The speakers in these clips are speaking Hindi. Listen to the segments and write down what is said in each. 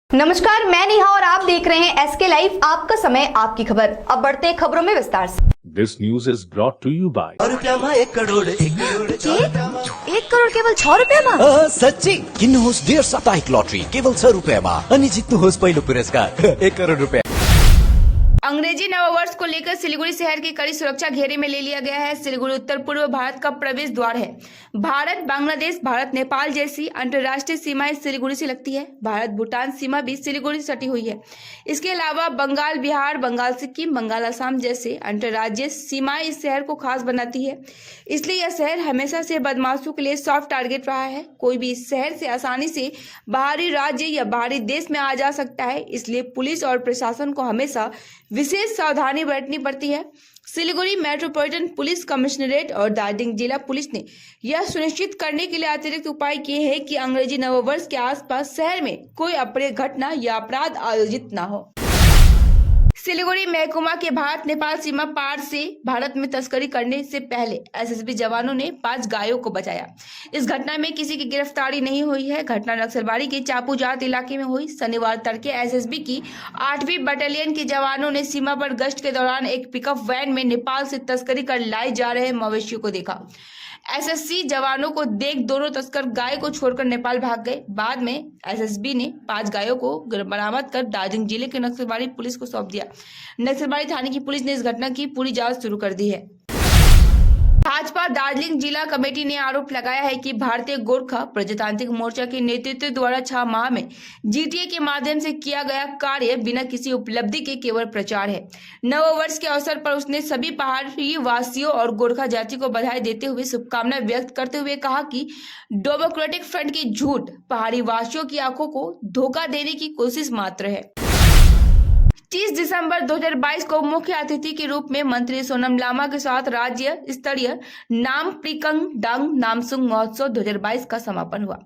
नमस्कार, मैं नेहा और आप देख रहे हैं एसके लाइव। आपका समय, आपकी खबर। अब बढ़ते हैं खबरों में विस्तार से। This news is brought to you by एक करोड़ एक करोड़ केवल 6 रुपियाँमा सच्ची किन्नुहोस् डेढ साप्ताहिक लटरी केवल 6 रुपियाँमा अनि जित्नुहोस् पहिलो पुरस्कार 1 करोड़ रुपया। अंग्रेजी नववर्ष को लेकर सिलीगुड़ी शहर की कड़ी सुरक्षा घेरे में ले लिया गया है। सिलीगुड़ी उत्तर पूर्व भारत का प्रवेश द्वार है। भारत बांग्लादेश, भारत नेपाल जैसी अंतर्राष्ट्रीय सीमाएं सिलीगुड़ी से लगती है। भारत भूटान सीमा भी सिलीगुड़ी से सटी हुई है। इसके अलावा बंगाल बिहार, बंगाल सिक्किम, बंगाल असम जैसे अंतर्राज्यीय सीमाएं इस शहर को खास बनाती है। इसलिए यह शहर हमेशा से बदमाशों के लिए सॉफ्ट टारगेट रहा है। कोई भी इस शहर से आसानी से बाहरी राज्य या बाहरी देश में आ जा सकता है। इसलिए पुलिस और प्रशासन को हमेशा विशेष सावधानी बरतनी पड़ती है। सिलीगुड़ी मेट्रोपॉलिटन पुलिस कमिश्नरेट और दार्जिलिंग जिला पुलिस ने यह सुनिश्चित करने के लिए अतिरिक्त उपाय किए हैं कि अंग्रेजी नववर्ष के आसपास शहर में कोई अप्रिय घटना या अपराध आयोजित न हो। सिलीगुड़ी महकुमा के भारत नेपाल सीमा पार से भारत में तस्करी करने से पहले एसएसबी जवानों ने 5 गायों को बचाया। इस घटना में किसी की गिरफ्तारी नहीं हुई है। घटना नक्सलबाड़ी के चापूजात इलाके में हुई। शनिवार तड़के एसएसबी की 8वीं बटालियन के जवानों ने सीमा पर गश्त के दौरान एक पिकअप वैन में नेपाल से तस्करी कर लाए जा रहे मवेशियों को देखा। एसएससी जवानों को देख दोनों तस्कर गाय को छोड़कर नेपाल भाग गए। बाद में एसएसबी ने 5 गायों को बरामद कर दार्जिलिंग जिले के नक्सलबाड़ी पुलिस को सौंप दिया। नक्सलबाड़ी थाने की पुलिस ने इस घटना की पूरी जांच शुरू कर दी है। भाजपा दार्जिलिंग जिला कमेटी ने आरोप लगाया है कि भारतीय गोरखा प्रजातांत्रिक मोर्चा के नेतृत्व द्वारा 6 माह में जीटीए के माध्यम से किया गया कार्य बिना किसी उपलब्धि के केवल प्रचार है। नववर्ष के अवसर पर उसने सभी पहाड़ी वासियों और गोरखा जाति को बधाई देते हुए शुभकामनाएं व्यक्त करते हुए कहा कि डेमोक्रेटिक फ्रंट की झूठ पहाड़ी वासियों की आंखों को धोखा देने की कोशिश मात्र है। 30 दिसंबर 2022 को मुख्य अतिथि के रूप में मंत्री सोनम लामा के साथ राज्य स्तरीय नामप्रिकंग डांग नामसुंग महोत्सव 2022 का समापन हुआ।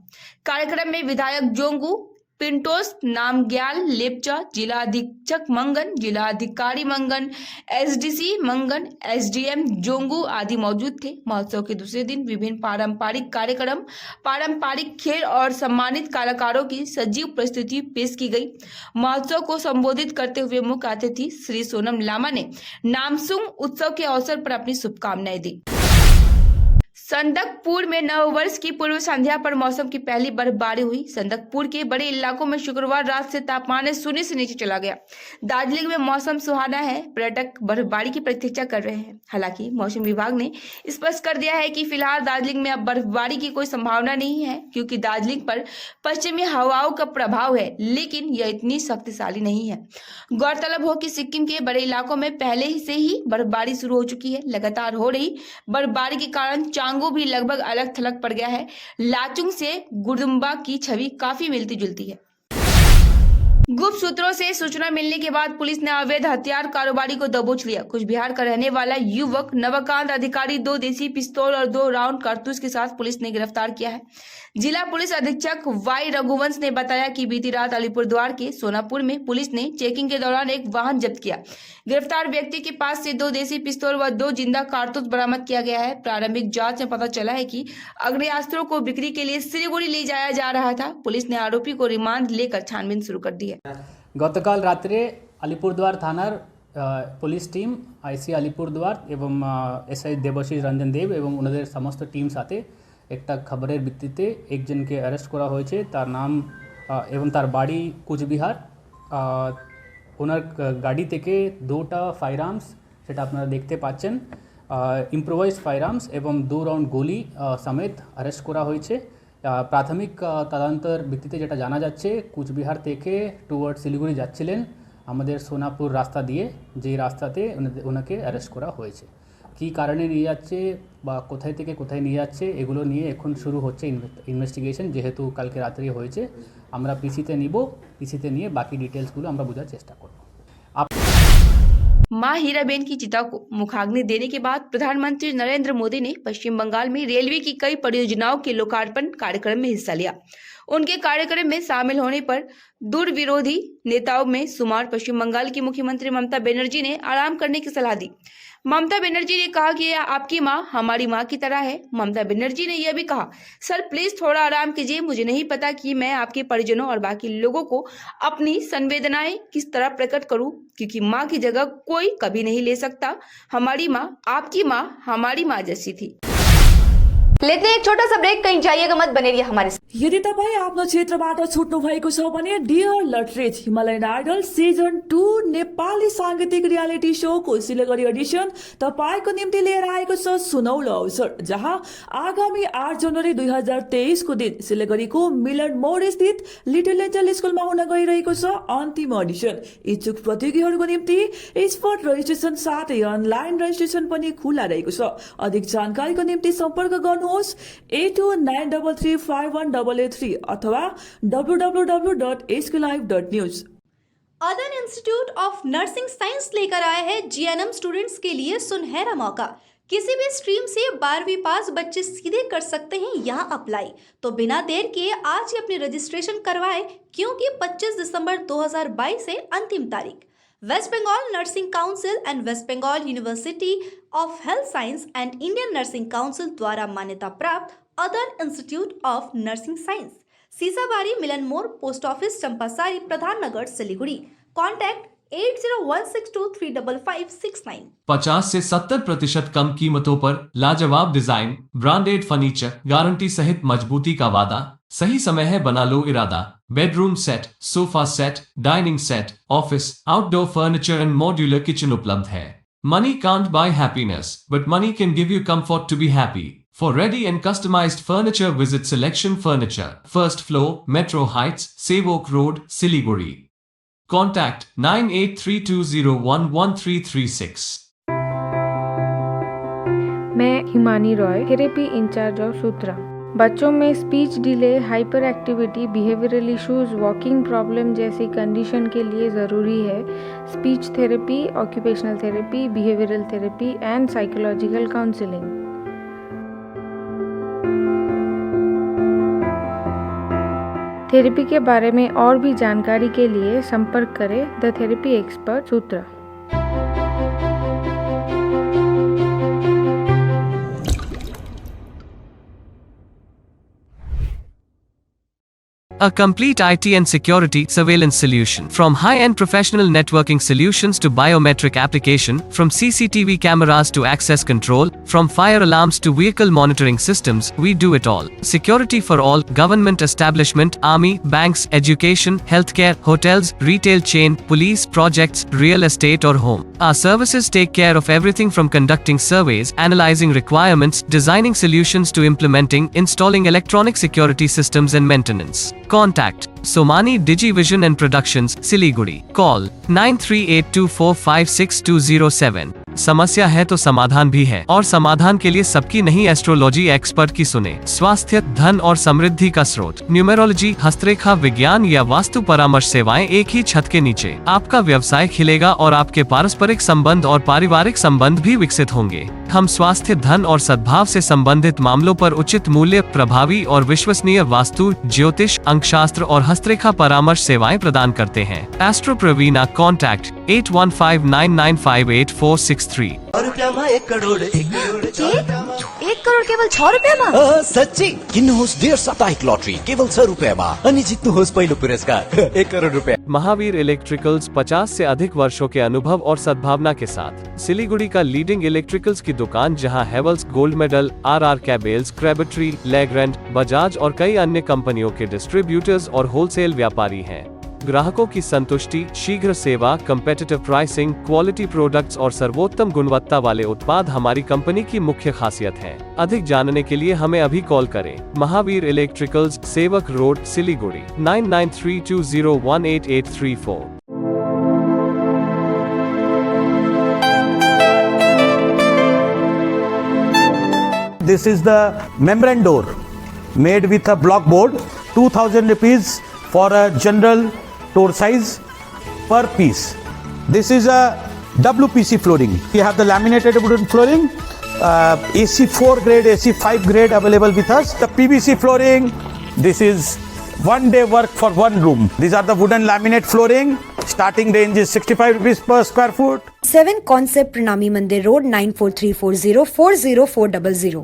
कार्यक्रम में विधायक जोंगू पिंटोस नामग्याल लेपचा, जिला अधीक्षक मंगन, जिला अधिकारी मंगन, एसडीसी मंगन, एसडीएम जोंगू आदि मौजूद थे। महोत्सव के दूसरे दिन विभिन्न पारंपरिक कार्यक्रम, पारंपरिक खेल और सम्मानित कलाकारों की सजीव प्रस्तुति पेश की गई। महोत्सव को संबोधित करते हुए मुख्य अतिथि श्री सोनम लामा ने नामसुंग उत्सव के अवसर पर अपनी शुभकामनाएं दी। संदकपुर में नववर्ष की पूर्व संध्या पर मौसम की पहली बर्फबारी हुई। संदकपुर के बड़े इलाकों में शुक्रवार रात से तापमान शून्य से नीचे चला गया। दार्जिलिंग में मौसम सुहाना है। पर्यटक बर्फबारी की प्रतीक्षा कर रहे हैं। हालांकि मौसम विभाग ने स्पष्ट कर दिया है कि फिलहाल दार्जिलिंग में अब बर्फबारी की कोई संभावना नहीं है, क्योंकि दार्जिलिंग पर पश्चिमी हवाओं का प्रभाव है, लेकिन यह इतनी शक्तिशाली नहीं है। गौरतलब हो कि सिक्किम के बड़े इलाकों में पहले से ही बर्फबारी शुरू हो चुकी है। लगातार हो रही बर्फबारी के कारण चांगो भी लगभग अलग थलग पड़ गया है। लाचुंग से गुरदुम्बा की छवि काफी मिलती जुलती है। गुप्त सूत्रों से सूचना मिलने के बाद पुलिस ने अवैध हथियार कारोबारी को दबोच लिया। कुछ बिहार का रहने वाला युवक नवकांत अधिकारी 2 देसी पिस्तौल और 2 राउंड कारतूस के साथ पुलिस ने गिरफ्तार किया है। जिला पुलिस अधीक्षक वाई रघुवंश ने बताया कि बीती रात अलीपुरद्वार के सोनापुर में पुलिस ने चेकिंग के दौरान एक वाहन जब्त किया। गिरफ्तार व्यक्ति के पास से 2 देसी पिस्तौल व 2 जिंदा कारतूस बरामद किया गया है। प्रारंभिक जांच में पता चला है कि अग्नेयास्त्रों को बिक्री के लिए सिलीगुड़ी ले जाया जा रहा था। पुलिस ने आरोपी को रिमांड लेकर छानबीन शुरू कर दी है। गतकाल रात्रे अलीपुरद्वार थानार पुलिस टीम आईसी अलीपुरद्वार एवं एसआई देवशीष रंजन देव एवं उनদের समस्त टीम साथे একটা খবরের ভিত্তিতে একজনকে অ্যারেস্ট করা হয়েছে। তার নাম এবং তার বাড়ি কুচবিহার। ওনার গাড়ি থেকে 2টা ফায়ার আর্মস, সেটা আপনারা দেখতে পাচ্ছেন, ইম্প্রোভাইজড ফায়ার আর্মস এবং 2 রাউন্ড গুলি সমেত অ্যারেস্ট করা হয়েছে। প্রাথমিক তদন্তের ভিত্তিতে যেটা জানা যাচ্ছে, কুচবিহার থেকে টুয়ার্ড শিলিগুড়ি যাচ্ছিলেন আমাদের সোনাপুর রাস্তা দিয়ে, যে রাস্তাতে ওনাকে অ্যারেস্ট করা হয়েছে। কী কারণে নিয়ে যাচ্ছে বা কোথায় থেকে কোথায় নিয়ে যাচ্ছে এগুলো নিয়ে এখন শুরু হচ্ছে ইনভেস্টিগেশন। যেহেতু কালকে রাত্রি হয়েছে, আমরা পিসিতে নিব, পিসিতে নিয়ে বাকি ডিটেলসগুলো আমরা বোঝার চেষ্টা করব। मां हीराबेन की चिता को मुखाग्नि देने के बाद प्रधानमंत्री नरेंद्र मोदी ने पश्चिम बंगाल में रेलवे की कई परियोजनाओं के लोकार्पण कार्यक्रम में हिस्सा लिया। उनके कार्यक्रम में शामिल होने पर दूर विरोधी नेताओं में शुमार पश्चिम बंगाल की मुख्यमंत्री ममता बनर्जी ने आराम करने की सलाह दी। ममता बनर्जी ने कहा कि आपकी माँ हमारी माँ की तरह है। ममता बनर्जी ने यह भी कहा, सर प्लीज थोड़ा आराम कीजिए, मुझे नहीं पता कि मैं आपके परिजनों और बाकी लोगों को अपनी संवेदनाएं किस तरह प्रकट करूं, क्योंकि माँ की जगह कोई कभी नहीं ले सकता। हमारी माँ आपकी माँ हमारी माँ जैसी थी। लेते हैं एक छोटा सा ब्रेक, कहीं जाइएगा मत, बने रहिए हमारे साथ। यदि तपाईँ आफ्नो क्षेत्रबाट छुट्नु भएको छ भने डियर लटरेज हिमालयन आइडल सिजन 2 नेपाली सांगीतिक रियालिटी शोको सिलगढी एडिसन तपाईँको निम्ति लिएर आएको छ सुनौलो अवसर, जहाँ आगामी 8 जनवरी 2023 को दिन सिलगढीको मिलन मोड स्थित लिटल एन्जल स्कुलमा हुन गइरहेको छ अन्तिम एडिसन। इच्छुक प्रतियोगीहरूको निम्ति स्पट रजिस्ट्रेसन साथै अनलाइन रजिस्ट्रेसन पनि खुला रहेको छ। अधिक जानकारीको निम्ति सम्पर्क गर्नुहोस् 8293351883 अथवा www.sklive.news। अदन इंस्टीट्यूट ऑफ नर्सिंग साइंस लेकर आया है जीएनएम स्टूडेंट्स के लिए सुनहरा मौका। किसी भी स्ट्रीम से 12वीं पास बच्चे सीधे कर सकते हैं यहाँ अप्लाई। तो बिना देर किए आज ही अपनी रजिस्ट्रेशन करवाएं, क्योंकि 25 दिसंबर 2022 से अंतिम तारीख। West Bengal nursing council and west Bengal university of health science and Indian nursing council द्वारा मान्यता प्राप्त Adan institute of nursing science, Sisabari, Milan More, post office, Champasari, Pradhan Nagar, Siliguri. Contact 8016235569। 50 से 70% कम कीमतों पर लाजवाब डिजाइन, ब्रांडेड फर्नीचर, गारंटी सहित मजबूती का वादा। सही समय है, बना लो इरादा। Bedroom set, sofa set, dining set, office, outdoor furniture and modular kitchen उपलब्ध है। Money can't buy happiness, but money can give you comfort to be happy. For ready and customized furniture, visit Selection Furniture, first floor, Metro Heights, Sevok Road, Siliguri. Contact 9832011336। मैं Himani Roy, therapy incharge of Sutra. बच्चों में speech delay, hyper activity, behavioural issues, walking problem जैसी कंडीशन के लिए ज़रूरी है speech therapy, occupational therapy, behavioural therapy and psychological counselling. Therapy के बारे में और भी जानकारी के लिए संपर्क करें the therapy expert Sutra. A complete IT and security surveillance solution. From high-end professional networking solutions to biometric application, from CCTV cameras to access control, from fire alarms to vehicle monitoring systems, we do it all. Security for all, government establishment, army, banks, education, healthcare, hotels, retail chain, police, projects, real estate or home. Our services take care of everything from conducting surveys, analyzing requirements, designing solutions to implementing, installing electronic security systems and maintenance. Contact Somani Digivision and Productions, Siliguri. Call 9382456207। समस्या है तो समाधान भी है, और समाधान के लिए सबकी नहीं, एस्ट्रोलॉजी एक्सपर्ट की सुने। स्वास्थ्य, धन और समृद्धि का स्रोत, न्यूमेरोलॉजी, हस्तरेखा विज्ञान या वास्तु परामर्श सेवाएं एक ही छत के नीचे। आपका व्यवसाय खिलेगा और आपके पारस्परिक संबंध और पारिवारिक संबंध भी विकसित होंगे। हम स्वास्थ्य, धन और सद्भाव से संबंधित मामलों पर उचित मूल्य, प्रभावी और विश्वसनीय वास्तु, ज्योतिष, अंकशास्त्र और हस्तरेखा परामर्श सेवाएं प्रदान करते हैं। एस्ट्रो प्रवीणा। कॉन्टैक्ट 8159958463। 1 करोड़ एक करोड़ केवल 6 रुपियाँमा? सच्ची किन्नुहोस् डेढ साप्ताहिक लटरी केवल 6 रुपियाँमा अनि जित्नुहोस् पहिलो पुरस्कार 1 करोड़ रुपया। महावीर इलेक्ट्रिकल्स 50 से अधिक वर्षों के अनुभव और सद्भावना के साथ सिलीगुड़ी का लीडिंग इलेक्ट्रिकल्स की दुकान, जहां Havells, gold medal, RR cables, Crabtree, Legrand, Bajaj और कई अन्य कंपनियों के डिस्ट्रीब्यूटर्स और होलसेल व्यापारी हैं। ग्राहकों की संतुष्टि, शीघ्र सेवा, कम्पेटिटिव प्राइसिंग, क्वालिटी प्रोडक्ट्स और सर्वोत्तम गुणवत्ता वाले उत्पाद हमारी कंपनी की मुख्य खासियत है। अधिक जानने के लिए हमें अभी कॉल करें। महावीर इलेक्ट्रिकल्स, सेवक road, Siliguri 9932018834। This is the membrane door made with a block board, 2000 rupees for a general door size per piece. This is a WPC flooring. We have the laminated wooden flooring, AC4 grade, AC5 grade available with us. The PVC flooring, this is 1 day work for one room. These are the wooden laminate flooring. Starting range is 65 rupees per square foot. 7 Concept Pranami Mandir Road 9434040400.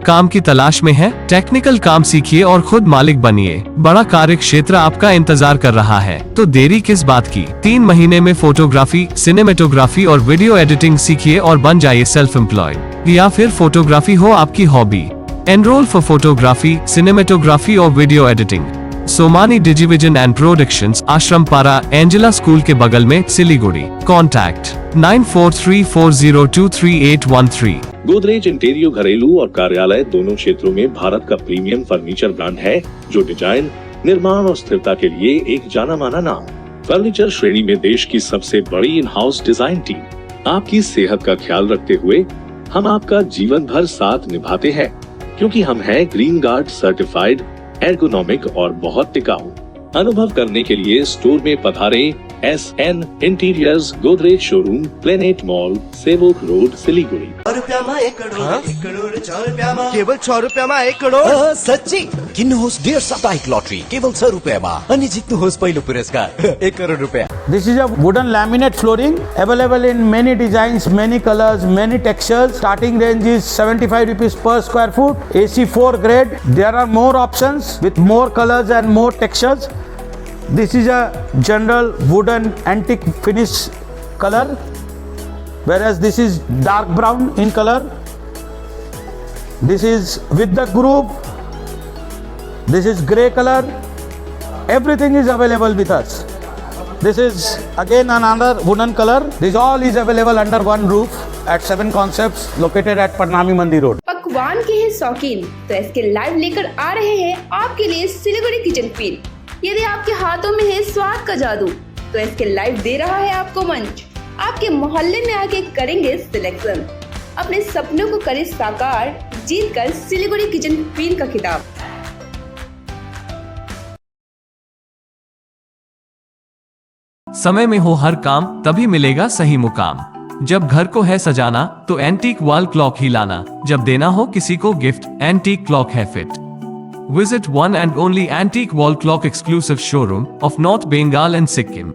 काम की तलाश में है? टेक्निकल काम सीखिए और खुद मालिक बनिए। बड़ा कार्य क्षेत्र आपका इंतजार कर रहा है, तो देरी किस बात की? 3 महीने में फोटोग्राफी, सिनेमेटोग्राफी और वीडियो एडिटिंग सीखिए और बन जाइए सेल्फ एम्प्लॉयड। या फिर फोटोग्राफी हो आपकी hobby. Enrol for photography, cinematography और video editing. Somani digivision and productions, Ashram Para, Angela school के बगल में, सिलीगुड़ी। कॉन्टैक्ट 9434023813। गोदरेज इंटीरियो घरेलू और कार्यालय दोनों क्षेत्रों में भारत का प्रीमियम फर्नीचर ब्रांड है, जो डिजाइन, निर्माण और स्थिरता के लिए एक जाना माना नाम। फर्नीचर श्रेणी में देश की सबसे बड़ी इन हाउस डिजाइन टीम। आपकी सेहत का ख्याल रखते हुए हम आपका जीवन भर साथ निभाते हैं, क्योंकि हम हैं ग्रीन गार्ड सर्टिफाइड, एर्गोनॉमिक और बहुत टिकाऊ। अनुभव करने के लिए स्टोर में पधारें। SN interiors, Godrej showroom, planet mall, सेवक रोड, सिलीगुड़ी। केवल 6 रुपयामा 1 करोड। सच्ची किन्नुहोस् डेढ साप्ताहिक लटरी केवल 6 रुपयामा अनि जित्नुहोस् पहिलो पुरस्कार 1 करोड रुपया। This is a wooden laminate flooring available in many designs, many colors, many textures. Starting range is 75 rupees per square foot. AC4 grade. There are more options with more colors and more textures. This is a general wooden antique finish color, whereas this is dark brown in color. This is with the groove. This is grey color. Everything is available with us. This is again another wooden color. This all is available under one roof at 7 Concepts located at Pranami Mandir Road. पकवान के हैं शौकीन, तो इसके लाइव लेकर आ रहे हैं आपके लिए सिलीगुड़ी किचन फील। यदि आपके हाथों में है स्वाद का जादू, तो इसके लाइव दे रहा है आपको मंच। आपके मोहल्ले में आके करेंगे सिलेक्शन, अपने सपनों को करें साकार, जीत कर सिलीगुड़ी किचन फील का खिताब। समय में हो हर काम, तभी मिलेगा सही मुकाम। जब घर को है सजाना, तो एंटीक वॉल क्लॉक ही लाना। जब देना हो किसी को गिफ्ट, एंटीक क्लॉक है fit. Visit one and only antique wall clock exclusive showroom of North Bengal and Sikkim.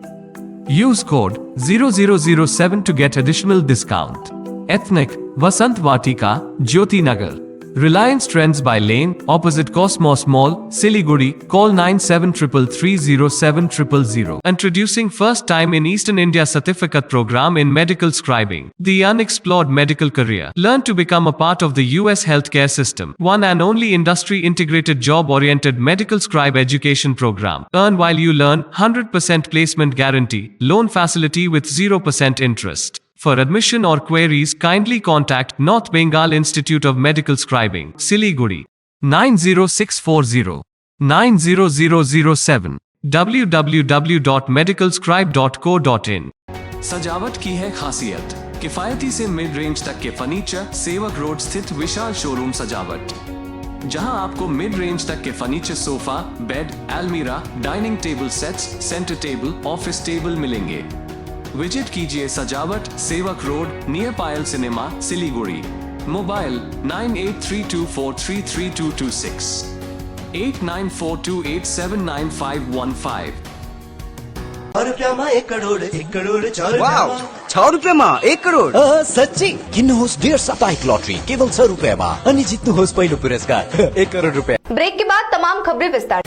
Use code 0007 to get additional discount. Ethnic, Vasant Vatika, Jyoti Nagar. Reliance Trends by Lane, opposite Cosmos Mall, Siliguri. Call 9733030700. Introducing first time in Eastern India certificate program in medical scribing. The unexplored medical career. Learn to become a part of the US healthcare system. One and only industry integrated job oriented medical scribe education program. Earn while you learn, 100% placement guarantee. Loan facility with 0% interest. For admission or queries, kindly contact North Bengal Institute of Medical Scribing, Siliguri, 90640 90007, www.medicalscribe.co.in। सजावट की है खासियत, किफायती से मिड रेंज तक के फर्नीचर, सेवक रोड स्थित विशाल शोरूम सजावट, जहां आपको मिड रेंज तक के फर्नीचर, सोफा, बेड, अलमीरा, dining table sets, centre table, office table मिलेंगे। विजिट कीजिए सजावट, सेवक रोड, नियर पायल सिनेमा, सिलीगुड़ी। मोबाइल 9832433226, 8942879515। 6 रुपयामा 1 करोड 1 करोड 6 रुपयामा 1 करोड। सच्ची किन्नुहोस् डेढ साप्ताहिक लटरी केवल 6 रुपयामा अनि जित्नुहोस् पहिलो पुरस्कार 1 करोड रुपया। ब्रेक के बाद तमाम खबरें विस्तार।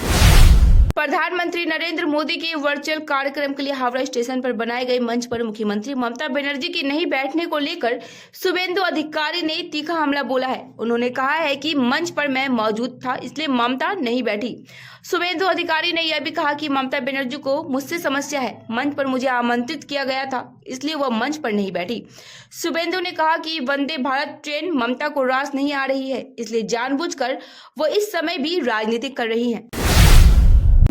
प्रधानमंत्री नरेंद्र मोदी के वर्चुअल कार्यक्रम के लिए हावड़ा स्टेशन पर बनाए गए मंच पर मुख्यमंत्री ममता बनर्जी की नहीं बैठने को लेकर शुभेंदु अधिकारी ने तीखा हमला बोला है। उन्होंने कहा है कि मंच पर मैं मौजूद था, इसलिए ममता नहीं बैठी। शुभेंदु अधिकारी ने यह भी कहा कि ममता बनर्जी को मुझसे समस्या है, मंच पर मुझे आमंत्रित किया गया था, इसलिए वह मंच पर नहीं बैठी। शुभेंदु ने कहा कि वंदे भारत ट्रेन ममता को रास नहीं आ रही है, इसलिए जानबूझकर वो इस समय भी राजनीति कर रही हैं।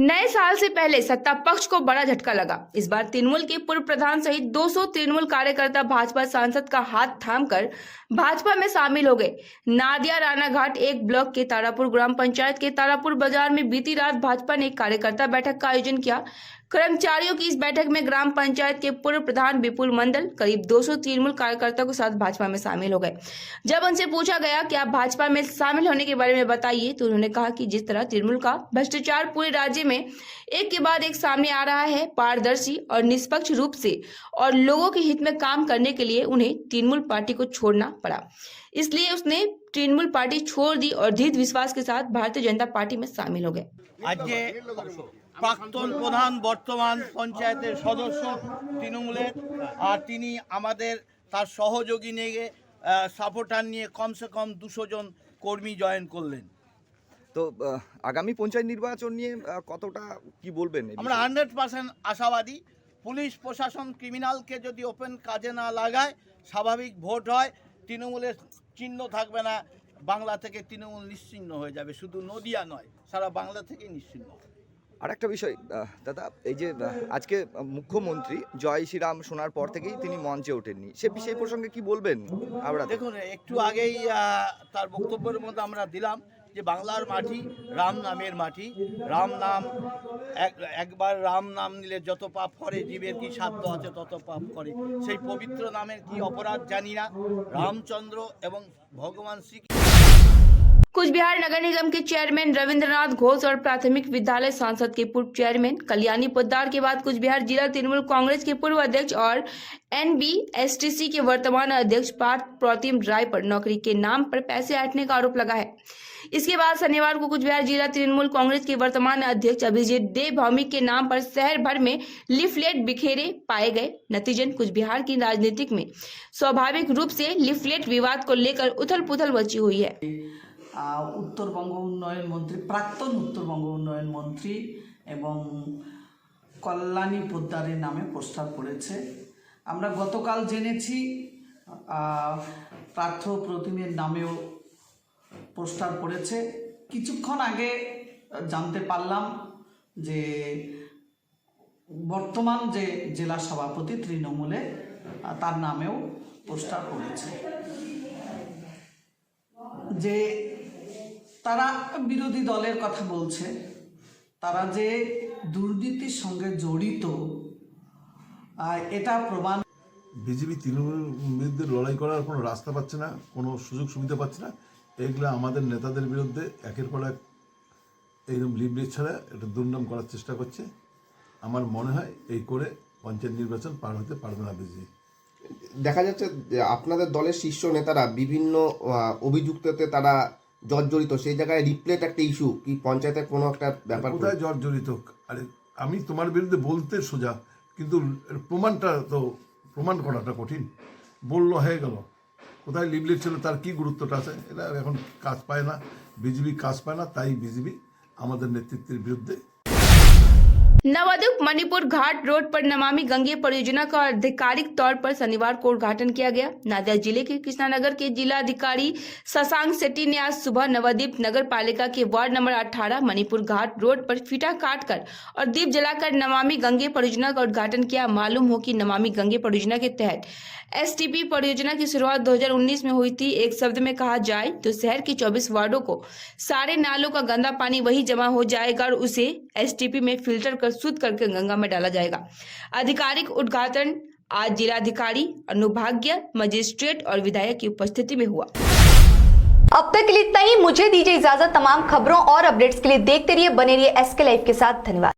नए साल से पहले सत्ता पक्ष को बड़ा झटका लगा। इस बार तृणमूल के पूर्व प्रधान सहित 200 तृणमूल कार्यकर्ता भाजपा सांसद का हाथ थामकर भाजपा में शामिल हो गए। नादिया राणा घाट 1 ब्लॉक के तारापुर ग्राम पंचायत के तारापुर बाजार में बीती रात भाजपा ने एक कार्यकर्ता बैठक का आयोजन किया। कर्मचारियों की इस बैठक में ग्राम पंचायत के पूर्व प्रधान विपुल मंडल करीब 200 तृणमूल कार्यकर्ताओं के साथ भाजपा में शामिल हो गए। जब उनसे पूछा गया कि आप भाजपा में शामिल होने के बारे में बताइए, तो उन्होंने कहा कि जिस तरह तृणमूल का भ्रष्टाचार पूरे राज्य में एक के बाद एक सामने आ रहा है, पारदर्शी और निष्पक्ष रूप से और लोगों के हित में काम करने के लिए उन्हें तृणमूल पार्टी को छोड़ना पड़ा। इसलिए उसने तृणमूल पार्टी छोड़ दी और दृढ़ विश्वास के साथ भारतीय जनता पार्टी में शामिल हो गए। প্রাক্তন প্রধান বর্তমান পঞ্চায়েতের সদস্য তৃণমূলের, আর তিনি আমাদের তার সহযোগী নিয়ে সাপোর্টার নিয়ে কমসে কম 200 জন কর্মী জয়েন করলেন। তো আগামী পঞ্চায়েত নির্বাচন নিয়ে কতটা কি বলবেন? আমরা 100% আশাবাদী। পুলিশ প্রশাসন ক্রিমিনালকে যদি ওপেন কাজে না লাগায়, স্বাভাবিক ভোট হয়, তৃণমূলের চিহ্ন থাকবে না, বাংলা থেকে তৃণমূল নিশ্চিহ্ন হয়ে যাবে। শুধু নদিয়া নয়, সারা বাংলা থেকে নিশ্চিহ্ন। আর একটা বিষয় দাদা, এই যে আজকে মুখ্যমন্ত্রী জয় শ্রীরাম শোনার পর থেকেই তিনি মঞ্চে ওঠেননি, সে বিষয় প্রসঙ্গে কি বলবেন? আমরা দেখুন, একটু আগেই তার বক্তব্যের মধ্যে আমরা দিলাম যে বাংলার মাটি রাম নামের মাটি, রাম নাম একবার রাম নাম নিলে যত পাপ করে, জীবের কি সাধ্য আছে তত পাপ করে। সেই পবিত্র নামের কি অপরাধ জানি না। রামচন্দ্র এবং ভগবান শ্রী कुछ बिहार नगर निगम के चेयरमैन रविंद्रनाथ घोष और प्राथमिक विद्यालय सांसद के पूर्व चेयरमैन कल्याणी पोद्दार के बाद कुछ बिहार जिला तृणमूल कांग्रेस के पूर्व अध्यक्ष और NBSTC के वर्तमान अध्यक्ष पार्थ प्रतिम राय पर नौकरी के नाम पर पैसे ऐंठने का आरोप लगा है। इसके बाद शनिवार को कुछ बिहार जिला तृणमूल कांग्रेस के वर्तमान अध्यक्ष अभिजीत देव भौमिक के नाम पर शहर भर में लिफलेट बिखेरे पाए गए। नतीजन कुछ बिहार की राजनीतिक में स्वाभाविक रूप से लिफलेट विवाद को लेकर उथल पुथल मची हुई है। উত্তরবঙ্গ উন্নয়ন মন্ত্রী, প্রাক্তন উত্তরবঙ্গ উন্নয়ন মন্ত্রী এবং কল্যাণী পোদ্দারের নামে প্রস্তাব পড়েছে। আমরা গতকাল জেনেছি পার্থ প্রতিমের নামেও প্রস্তাব পড়েছে। কিছুক্ষণ আগে জানতে পারলাম যে বর্তমান যে জেলা সভাপতি তৃণমূলে, তার নামেও প্রস্তাব পড়েছে। যে তারা বিরোধী দলের কথা বলছে, তারা যে দুর্নীতির সঙ্গে জড়িত এটা প্রমাণ। বিজেপি তৃণমূলের বিরুদ্ধে লড়াই করার কোনো রাস্তা পাচ্ছে না, কোনো সুযোগ সুবিধা পাচ্ছে না। এগুলো আমাদের নেতাদের বিরুদ্ধে একের পর এক এইরকম লিবলেট ছাড়া একটা দুর্নাম করার চেষ্টা করছে। আমার মনে হয় এই করে পঞ্চায়েত নির্বাচন পার হতে পারবে না বিজেপি। দেখা যাচ্ছে আপনাদের দলের শীর্ষ নেতারা বিভিন্ন অভিযুক্ততে তারা জর্জরিত, সেই জায়গায় রিপ্লেট একটা ইস্যু কি পঞ্চায়েতের কোনো একটা ব্যাপার? কোথায় জর্জরিত? আরে আমি তোমার বিরুদ্ধে বলতে সোজা, কিন্তু প্রমাণটা তো প্রমাণ করাটা কঠিন। বললো হয়ে গেল, কোথায় লিবলেট ছিল তার কি গুরুত্বটা আছে? এটা এখন কাজ পায় না, বিজেপি কাজ পায় না, তাই বিজেপি আমাদের নেতৃত্বের বিরুদ্ধে। नवादुक मणिपुर घाट रोड पर नमामि गंगे परियोजना का आधिकारिक तौर पर शनिवार को उद्घाटन किया गया। नादिया जिले के कृष्णानगर के जिला अधिकारी शशांक शेट्टी ने आज सुबह नवद्वीप नगर पालिका के वार्ड नंबर 18 मणिपुर घाट रोड पर फीता काटकर और दीप जलाकर नमामि गंगे परियोजना का उद्घाटन किया। मालूम हो कि नमामि गंगे परियोजना के तहत STP परियोजना की शुरुआत 2019 में हुई थी। एक शब्द में कहा जाए तो शहर के 24 वार्डों को सारे नालों का गंदा पानी वही जमा हो जाएगा और उसे STP में फिल्टर कर शुद्ध करके गंगा में डाला जाएगा। आधिकारिक उद्घाटन आज जिलाधिकारी, अनुभागीय, मजिस्ट्रेट और विधायक की उपस्थिति में हुआ। अब तक के लिए इतना ही। मुझे दीजिए इजाजत। तमाम खबरों और अपडेट्स के लिए देखते रहिए, बने रहिए SK लाइव के साथ। धन्यवाद।